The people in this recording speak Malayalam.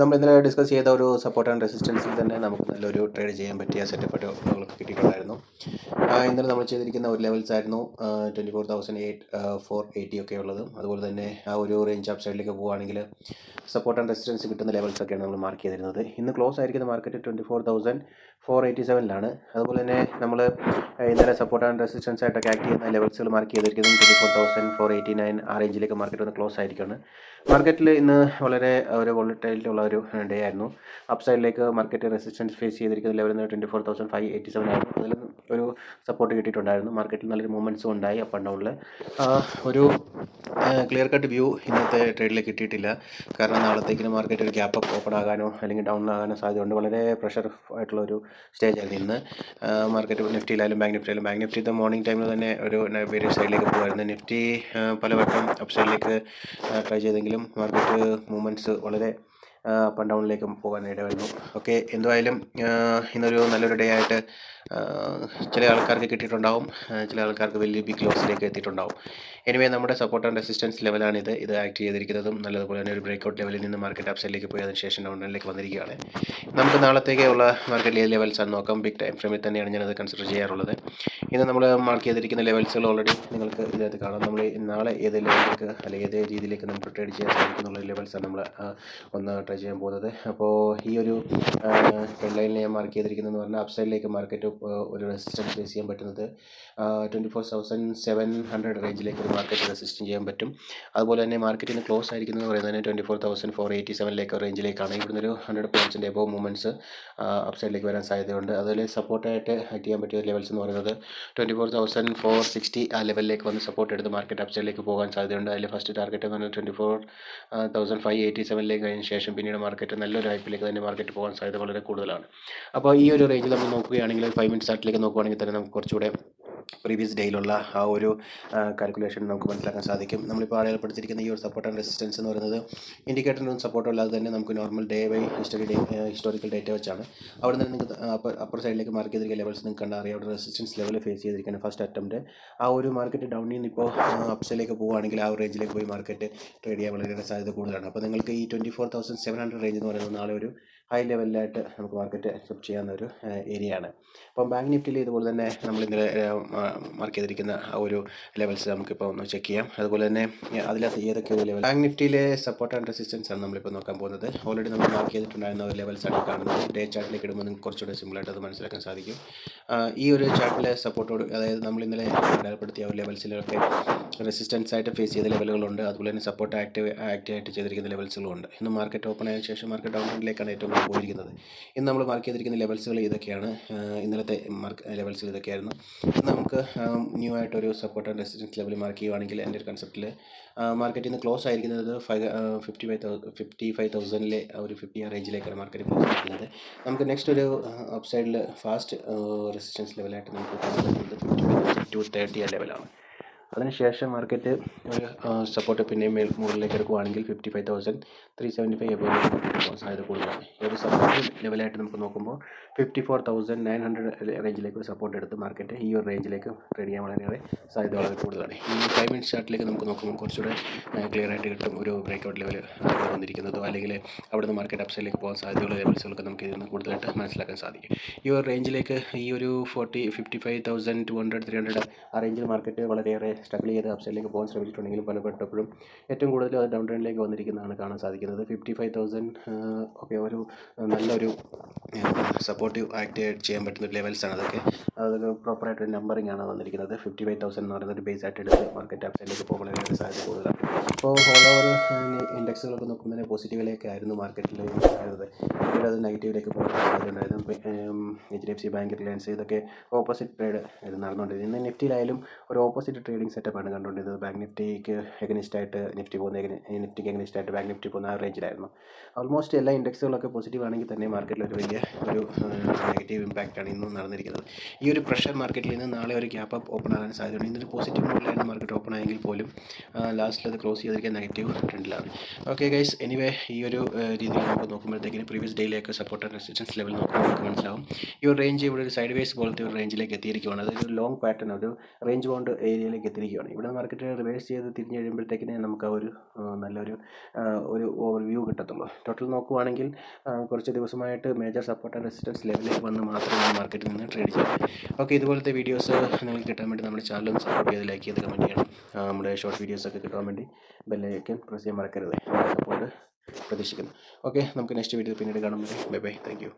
നമ്മൾ ഇന്നലെ ഡിസ്കസ് ചെയ്ത ഒരു സപ്പോർട്ട് ആൻഡ് റെസിസ്റ്റൻസിൽ തന്നെ നമുക്ക് നല്ലൊരു ട്രേഡ് ചെയ്യാൻ പറ്റിയ സെറ്റപ്പ് നമുക്ക് കിട്ടിയിട്ടുണ്ടായിരുന്നു. ഇന്നലെ നമ്മൾ ചെയ്തിരിക്കുന്ന ഒരു ലെവൽസ് ആയിരുന്നു 24,480 ഒക്കെ ഉള്ളത്. അതുപോലെ തന്നെ ആ ഒരു റേഞ്ച് അപ്പ് സൈഡിലേക്ക് പോവുകയാണെങ്കിൽ സപ്പോർട്ട് ആൻഡ് റെസിസ്റ്റൻസ് കിട്ടുന്ന ലെവൽസൊക്കെയാണ് നമ്മൾ മാർക്ക് ചെയ്തിരുന്നത്. ഇന്ന് ക്ലോസ് ആയിരിക്കുന്ന മാർക്കറ്റ് 24,487 അതുപോലെ തന്നെ നമ്മൾ ഇന്നലെ സപ്പോർട്ട് ആൻഡ് റെസിസ്റ്റൻസ് ആയിട്ടൊക്കെ ആക്ട് ചെയ്യുന്ന ലെവൽസുകൾ മാർക്ക് ചെയ്തിരിക്കുന്നത് 24,489 ആ റേഞ്ചിലേക്ക് മാർക്കറ്റ് ഒന്ന് ക്ലോസ് ആയിരിക്കുകയാണ്. മാർക്കറ്റിൽ ഇന്ന് വളരെ ഒരു വോളറ്റൈലിറ്റി ഉള്ള ഒരു ഡേ ആയിരുന്നു. അപ്പ് സൈഡിലേക്ക് മാർക്കറ്റ് റെസിസ്റ്റൻസ് ഫേസ് ചെയ്തിരിക്കുന്ന ലെവലിൽ 24,587 ആയിരുന്നു. അതിൽ ഒരു സപ്പോർട്ട് കിട്ടിയിട്ടുണ്ടായിരുന്നു. മാർക്കറ്റിൽ നല്ലൊരു മൂവ്മെൻറ്റ്സും ഉണ്ടായി അപ്പ് ആൻഡ് ഡൗണിൽ. ഒരു ക്ലിയർ കട്ട് വ്യൂ ഇന്നത്തെ ട്രേഡിൽ കിട്ടിയിട്ടില്ല. കാരണം നാളത്തേക്കിന് മാർക്കറ്റ് ഒരു ഗ്യാപ്പ് അപ്പ് ഓപ്പൺ ആകാനോ അല്ലെങ്കിൽ ഡൗൺ ആകാനോ സാധ്യതയുണ്ട്. വളരെ പ്രഷർ ആയിട്ടുള്ള ഒരു സ്റ്റേജ് ആയിരുന്നു ഇന്ന്. മാർക്കറ്റ് നിഫ്റ്റിയിലായാലും ബാങ്ക് നിഫ്റ്റി മോർണിംഗ് ടൈമിൽ തന്നെ ഒരു വേരിയസ് സൈഡിലേക്ക് പോകുമായിരുന്നു. നിഫ്റ്റി പലവട്ടം അപ്പ് സൈഡിലേക്ക് ട്രൈ ചെയ്തെങ്കിലും മാർക്കറ്റ് മൂവ്മെൻറ്റ്സ് വളരെ അപ്പ് ആൻഡ് ഡൗണിലേക്ക് പോകാനിടയായിരുന്നു. ഓക്കെ, എന്തായാലും ഇന്നൊരു നല്ലൊരു ഡേ ആയിട്ട് ചില ആൾക്കാർക്ക് കിട്ടിയിട്ടുണ്ടാവും, ചില ആൾക്കാർക്ക് വലിയ ബിഗ് ലോസിലേക്ക് എത്തിയിട്ടുണ്ടാവും. എനിവേ, നമ്മുടെ സപ്പോർട്ട് ആൻഡ് റെസിസ്റ്റൻസ് ലെവലാണിത്. ഇത് ആക്ട് ചെയ്തിരിക്കുന്നതും നല്ലതുപോലെ തന്നെ ഒരു ബ്രേക്ക്ഔട്ട് ലെവലിൽ നിന്ന് മാർക്കറ്റ് അപ്പ് സൈഡിലേക്ക് പോയി അതിന് ശേഷം ഡൗണിലേക്ക് വന്നിരിക്കുകയാണ്. നമുക്ക് നാളത്തേക്കുള്ള മാർക്കറ്റ് ഏത് ലെവൽസ് ആണ് നോക്കാം. ബിഗ് ടൈം ഫ്രെയിമിൽ തന്നെയാണ് ഞാനത് കൺസിഡർ ചെയ്യാറുള്ളത്. ഇന്ന് നമ്മൾ മാർക്ക് ചെയ്തിരിക്കുന്ന ലെവൽസുകൾ ഓൾറെഡി നിങ്ങൾക്ക് ഇതിനകത്ത് കാണാം. നമ്മൾ നാളെ ഏത് ലെവലിലേക്ക് അല്ലെങ്കിൽ ഏത് രീതിയിലേക്ക് നമുക്ക് ട്രേഡ് ചെയ്യാൻ സാധിക്കുന്നുള്ള ലെവൽസാണ് നമ്മൾ ഒന്ന് ട്രൈ ചെയ്യാൻ പോകുന്നത്. അപ്പോൾ ഈ ഒരു ട്രെൻഡ് ലൈനിൽ ഞാൻ മാർക്ക് ചെയ്തിരിക്കുന്നതെന്ന് പറഞ്ഞാൽ അപ്പ് സൈഡിലേക്ക് മാർക്കറ്റ് ഒരു റെസിസ്റ്റൻസ് ഫേസ് ചെയ്യാൻ പറ്റുന്നത് 24,700 റേഞ്ചിലേക്ക് ഒരു മാർക്കറ്റ് റെസിസ്റ്റ് ചെയ്യാൻ പറ്റും. അതുപോലെ തന്നെ മാർക്കറ്റിന് ക്ലോസ് ആയിരിക്കുന്നത് പറയുന്നത് 24,487 റേഞ്ചിലേക്കാണ്. ഇവിടുന്ന് ഒരു 100 പോയിൻറ്റ്സിൻ്റെ എബോവ് മൂവ്മെൻറ്റ്സ് അപ്പ് സൈഡിലേക്ക് വരാൻ സാധ്യതയുണ്ട്. അതിൽ സപ്പോർട്ടായിട്ട് ആക്ട് ചെയ്യാൻ പറ്റിയ ലെവൽസ് എന്ന് പറയുന്നത് 24,460 ആ ലെവലിലേക്ക് വന്ന് സപ്പോർട്ട് എടുത്ത് മാർക്കറ്റ് അപ്പ് സൈഡിലേക്ക് പോകാൻ സാധ്യതയുണ്ട്. അതിൽ ഫസ്റ്റ് ടാർഗറ്റ് എന്ന് പറഞ്ഞാൽ 24,587 കഴിഞ്ഞ ശേഷം പിന്നീട് മാർക്കറ്റ് നല്ലൊരു ഹൈപ്പിലേക്ക് തന്നെ മാർക്കറ്റ് പോകാൻ സാധ്യത വളരെ കൂടുതലാണ്. അപ്പോൾ ഈ ഒരു റേഞ്ചിൽ നമ്മൾ നോക്കുകയാണെങ്കിൽ 5 മിനിറ്റ്സ് ചാർട്ടിലേക്ക് നോക്കുകയാണെങ്കിൽ തന്നെ നമുക്ക് കുറച്ചുകൂടെ പ്രീവിയസ് ഡേയിലുള്ള ആ ഒരു കാൽക്കുലേഷൻ നമുക്ക് മനസ്സിലാക്കാൻ സാധിക്കും. നമ്മളിപ്പോൾ അടയാളപ്പെടുത്തിയിരിക്കുന്ന ഈ ഒരു സപ്പോർട്ട് ആൻഡ് റെസിസ്റ്റൻസ് എന്ന് പറയുന്നത് ഇൻഡിക്കേറ്ററിനൊന്നും സപ്പോർട്ട് അല്ലാതെ തന്നെ നമുക്ക് normal day by historical data വെച്ചാണ്. അവിടെ നിന്ന് നിങ്ങൾക്ക് അപ്പർ സൈഡിലേക്ക് മാർക്ക് ചെയ്തിരിക്കുന്ന ലെവൽസ് നിങ്ങൾക്ക് കണ്ടാൽ അറിയാം. അവിടെ റെസിസ്റ്റൻസ് ലെവൽ ഫേസ് ചെയ്തിരിക്കുകയാണ് ഫസ്റ്റ് അറ്റംപ്റ്റ്. ആ ഒരു മാർക്കറ്റ് ഡൗണിൽ നിന്ന് ഇപ്പോൾ അപ്പ് സൈഡിലേക്ക് പോവുകയാണെങ്കിൽ ആ ഒരു റേഞ്ചിലേക്ക് പോയി മാർക്കറ്റ് ട്രേഡ് ചെയ്യാൻ വളരെ സാധ്യത കൂടുതലാണ്. അപ്പോൾ നിങ്ങൾക്ക് ഈ 24,700 റേഞ്ച് എന്ന് പറയുന്നത് നാളെ ഒരു ഹൈ ലെവലിലായിട്ട് നമുക്ക് മാർക്കറ്റ് അക്സെപ്റ്റ് ചെയ്യാവുന്ന ഒരു ഏരിയയാണ്. അപ്പം ബാങ്ക് നിഫ്റ്റിയിൽ ഇതുപോലെ തന്നെ നമ്മൾ ഇന്നലെ മാർക്ക് ചെയ്തിരിക്കുന്ന ആ ഒരു ലെവൽസ് നമുക്കിപ്പോൾ ഒന്ന് ചെക്ക് ചെയ്യാം. അതുപോലെ തന്നെ അതിനകത്ത് ഏതൊക്കെ ഒരു ലെവൽ ബാങ്ക് നിഫ്റ്റിയിലെ സപ്പോർട്ട് ആൻഡ് റെസിസ്റ്റൻസ് ആണ് നമ്മളിപ്പോൾ നോക്കാൻ പോകുന്നത്. ഓൾറെഡി നമ്മൾ മാർക്ക് ചെയ്തിട്ടുണ്ടായിരുന്ന ഒരു ലെവൽസാണ് കാണുന്നത്. ഡേ ചാർട്ടിലേക്ക് ഇടുമ്പോൾ നിങ്ങൾക്ക് കുറച്ചുകൂടെ സിമ്പിളായിട്ട് അത് മനസ്സിലാക്കാൻ സാധിക്കും. ഈ ഒരു ചാർട്ടിലെ സപ്പോർട്ടോട്, അതായത് നമ്മൾ ഇന്നലെ അടയാളപ്പെടുത്തിയ ഒരു ലെവൽസിലൊക്കെ റെസിസ്റ്റൻസ് ആയിട്ട് ഫേസ് ചെയ്ത ലെവലുകളുണ്ട്. അതുപോലെ തന്നെ സപ്പോർട്ട് ആക്റ്റീവായിട്ട് ചെയ്തിരിക്കുന്ന ലെവൽസുകളുണ്ട്. ഇന്ന് മാർക്കറ്റ് ഓപ്പൺ ആയതിനു ശേഷം മാർക്കറ്റ് ഡൗണിലേക്കാണ് ഏറ്റവും കൂടുതൽ പോയിരിക്കുന്നത്. ഇന്ന് നമ്മൾ മാർക്ക് ചെയ്തിരിക്കുന്ന ലെവൽസുകൾ ഇതൊക്കെയാണ്. ഇന്നലത്തെ ലെവൽസുകൾ ഇതൊക്കെയായിരുന്നു. ഇന്ന് നമുക്ക് ന്യൂ ആയിട്ടൊരു support and resistance level mark ചെയ്യുകയാണെങ്കിൽ എൻ്റെ ഒരു കൺസെപ്റ്റിൽ മാർക്കറ്റ് ഇന്ന് ക്ലോസ് ആയിരിക്കുന്നത് 55,000 ഒരു 50 റേഞ്ചിലേക്കാണ് മാർക്കറ്റ് ക്ലോസ് ആയിരിക്കുന്നത്. നമുക്ക് നെക്സ്റ്റ് ഒരു അപ്പ് സൈഡിൽ ഫാസ്റ്റ് റെസിസ്റ്റൻസ് ലെവലായിട്ട് നമുക്ക് കാണാൻ പറ്റുന്നത് 55,230 ലെവലാണ്. അതിനുശേഷം മാർക്കറ്റ് ഒരു സപ്പോർട്ട് പിന്നെയും മുകളിലേക്ക് എടുക്കുകയാണെങ്കിൽ 55,375 പോകാൻ സാധ്യത കൂടുതലാണ്. ഒരു സപ്പോർട്ട് ലെവലായിട്ട് നമുക്ക് നോക്കുമ്പോൾ 54,900 റേഞ്ചിലേക്ക് ഒരു സപ്പോർട്ട് എടുത്ത് മാർക്കറ്റ് ഈ ഒരു റേഞ്ചിലേക്ക് ട്രേഡ് ചെയ്യാൻ വളരെയേറെ സാധ്യത വളരെ കൂടുതലാണ്. ഈ 5 മിനിറ്റ് ചാർട്ടിലേക്ക് നമുക്ക് നോക്കുമ്പോൾ കുറച്ചുകൂടെ ക്ലിയർ ആയിട്ട് കിട്ടും. ഒരു ബ്രേക്ക്ഔട്ട് ലെവൽ വന്നിരിക്കുന്നതോ അല്ലെങ്കിൽ അവിടെ നിന്ന് മാർക്കറ്റ് അപ്പ് സൈഡിലേക്ക് പോകാൻ സാധ്യതയുള്ള ലെവൽസുകളൊക്കെ നമുക്ക് ഇതിൽ നിന്ന് കൂടുതലായിട്ട് മനസ്സിലാക്കാൻ സാധിക്കും. ഈ ഒരു റേഞ്ചിലേക്ക് ഈ ഒരു 55,200 300 ആ റേഞ്ചിൽ മാർക്കറ്റ് വളരെയേറെ സ്ട്രഗിൾ ചെയ്ത് അപ്പ് സൈഡിലേക്ക് പോകാൻ ശ്രമിച്ചിട്ടുണ്ടെങ്കിലും പലപ്പോഴും ഏറ്റവും കൂടുതൽ അത് ഡൗൺ ട്രെൻഡിലേക്ക് വന്നിരിക്കുന്നതാണ് കാണാൻ സാധിക്കുന്നത്. 55,000 ഒക്കെ ഒരു നല്ലൊരു സപ്പോർട്ടീവ് ആക്ട് ചെയ്യാൻ പറ്റുന്ന ലെവൽസാണ് അതൊക്കെ. അതൊക്കെ പ്രോപ്പറായിട്ടൊരു നമ്പറിംഗ് ആണ് വന്നിരിക്കുന്നത്. 55,000 എന്ന് പറയുന്നത് ഒരു ബേസ് ആയിട്ട് എടുത്ത് മാർക്കറ്റ് അപ്പ് സൈഡിലേക്ക് പോകാൻ വളരെ സാധ്യത കൂടുതലാണ്. അപ്പോൾ ഓൾ ഓവർ ഇൻഡെക്സുകളൊക്കെ നോക്കുമ്പോൾ പോസിറ്റീവിലേക്ക് ആയിരുന്നു മാർക്കറ്റിൽ ഉണ്ടായിരുന്നത്. പിന്നീട് അത് നെഗറ്റീവിലേക്ക് പോകാൻ സാധ്യതയുണ്ടായിരുന്നു. HDFC ബാങ്ക്, റിലയൻസ് ഇതൊക്കെ ഓപ്പോസിറ്റ് ട്രേഡ് നടന്നുകൊണ്ടിരുന്നത്. ഇന്ന് നിഫ്റ്റിയിലായാലും ഒരു ഓപ്പോസിറ്റ് ട്രേഡിംഗ് സെറ്റപ്പാണ് കണ്ടുകൊണ്ടിരുന്നത്. ബാങ്ക് നിഫ്റ്റിക്ക് എഗനിസ്റ്റായിട്ട് നിഫ്റ്റിക്ക് എഗനിസ്റ്റായിട്ട് ബാങ്ക് നിഫ്റ്റി പോകുന്ന ആ റേഞ്ചിലായിരുന്നു. ഓൾമോസ്റ്റ് എല്ലാ ഇൻഡെക്സുകളൊക്കെ പോസിറ്റീവ് ആണെങ്കിൽ തന്നെ മാർക്കറ്റിൽ ഒരു വലിയ ഒരു നെഗറ്റീവ് ഇമ്പാക്റ്റാണ് ഇന്നും നടന്നിരിക്കുന്നത്. ഈ ഒരു പ്രഷർ മാർക്കറ്റിൽ നിന്ന് നാളെ ഒരു ഗ്യാപ്പ് അപ്പ് ഓപ്പൺ ആകാൻ സാധ്യതയുണ്ട്. ഇന്നൊരു പോസിറ്റീവ് മോഡിലായിരുന്നു മാർക്കറ്റ് ഓപ്പൺ ആയെങ്കിൽ പോലും ലാസ്റ്റിൽ അത് ക്ലോസ് ചെയ്തിരിക്കാൻ നെഗറ്റീവ് ട്രെൻഡിലാണ്. ഓക്കെ ഗൈസ്, എനിവേ ഈ ഒരു രീതിയിൽ നമുക്ക് നോക്കുമ്പോഴത്തേക്കിന് പ്രീവിയസ് ഡേയിലേക്ക് സപ്പോർട്ട് ആൻഡ് റെസിസ്റ്റൻസ് ലെവൽ നോക്കുമ്പോൾ നമുക്ക് മനസ്സിലാവും ഈ ഒരു റേഞ്ച് ഇവിടെ ഒരു സൈഡ് വേസ് പോലത്തെ ഒരു റേഞ്ചിലേക്ക് എത്തിയിരിക്കുകയാണ്. അതായത് ഒരു ലോങ് പാറ്റേൺ, ഒരു റേഞ്ച് ബൗണ്ട് ഏരിയയിലേക്ക് എത്തിയിരിക്കുകയാണ്. ഇവിടെ മാർക്കറ്റ് റിവേഴ്സ് ചെയ്ത് തിരിഞ്ഞ് കഴിയുമ്പോഴത്തേക്കിന് നമുക്ക് ആ ഒരു നല്ലൊരു ഒരു ഓവർവ്യൂ കിട്ടത്തുള്ളൂ. ടോട്ടൽ നോക്കുവാണെങ്കിൽ കുറച്ച് ദിവസമായിട്ട് മേജർ സപ്പോർട്ട് ആൻഡ് റെസിസ്റ്റൻസ് ലെവലിലേക്ക് വന്ന് മാത്രമേ മാർക്കറ്റിൽ നിന്ന് ട്രേഡ് ചെയ്യാം. ഓക്കെ, ഇതുപോലത്തെ വീഡിയോസ് നിങ്ങൾക്ക് കിട്ടാൻ വേണ്ടി നമ്മുടെ ചാനലും സപ്പോർട്ട് ചെയ്ത് ലൈക്ക് ചെയ്ത് കമൻറ്റ് ചെയ്യണം. നമ്മുടെ ഷോർട്ട് വീഡിയോസൊക്കെ കിട്ടാൻ വേണ്ടി ബെല്ലൈക്കൻ പ്രസ് ചെയ്യാൻ മറക്കരുത്. സപ്പോർട്ട് പ്രതീക്ഷിക്കുന്നു. ഓക്കെ, നമുക്ക് നെക്സ്റ്റ് വീഡിയോ പിന്നീട് കാണുമ്പോൾ ബൈ ബൈ, താങ്ക് യു.